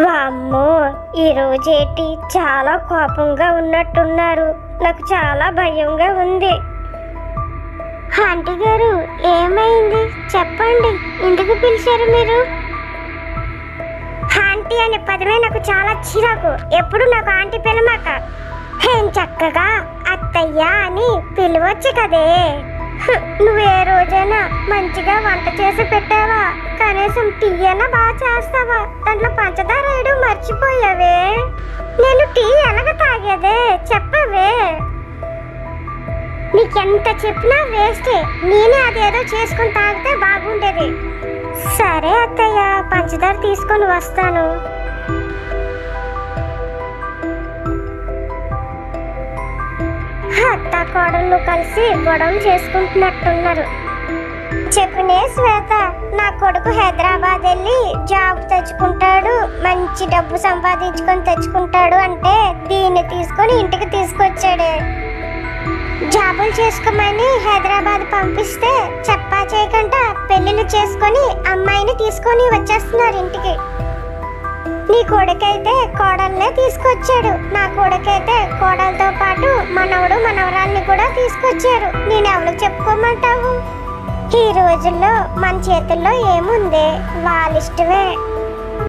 వామ్మో, ఈరోజేంటి చాలా కోపంగా ఉన్నట్టున్నారు. నాకు చాలా భయంగా ఉంది. ఆంటీ గారు, ఏమైంది చెప్పండి, ఎందుకు పిలిచారు మీరు? ఆంటీ అనే పదమే నాకు చాలా చిరాకు. ఎప్పుడు నాకు ఆంటీ పిలమాక. ఏం చక్కగా అత్తయ్య అని పిలవచ్చు కదే. నువ్వు ఏ రోజైనా మంచిగా వంట చేసి పెట్టావా? కనీసం టీ అయినా బాగా చేస్తావా? దాంట్లో పంచదార వేయడం మర్చిపోయావే. నేను టీ ఎలాగ తాగేదే చెప్పవే. నీకెంత చెప్పినా వేస్టే. నేనే అదేదో చేసుకుని తాగితే బాగుండేది. సరే అత్తయ్య, పంచదార తీసుకొని వస్తాను. అత్త కోడళ్ళు కలిసి గొడవ చేసుకుంటున్నట్టున్నారు. చెప్పినే శ్వేత, నా కొడుకు హైదరాబాద్ వెళ్ళి జాబ్ తెచ్చుకుంటాడు, మంచి డబ్బు సంపాదించుకొని తెచ్చుకుంటాడు అంటే దీన్ని తీసుకొని ఇంటికి తీసుకొచ్చాడే. జాబులు చేసుకోమని హైదరాబాద్ పంపిస్తే చెప్పా చేయకుండా పెళ్లిళ్ళు చేసుకొని అమ్మాయిని తీసుకొని వచ్చేస్తున్నారు ఇంటికి. నీ కొడుకైతే కోడల్నే తీసుకొచ్చాడు. నా కొడుకైతే కోడలతో పాటు మనవడు మనవరాల్ని కూడా తీసుకొచ్చారు. నేను ఎవరికి చెప్పుకోమంటావు? ఈ రోజుల్లో మన చేతుల్లో ఏముంది? వాళ్ళ ఇష్టమే.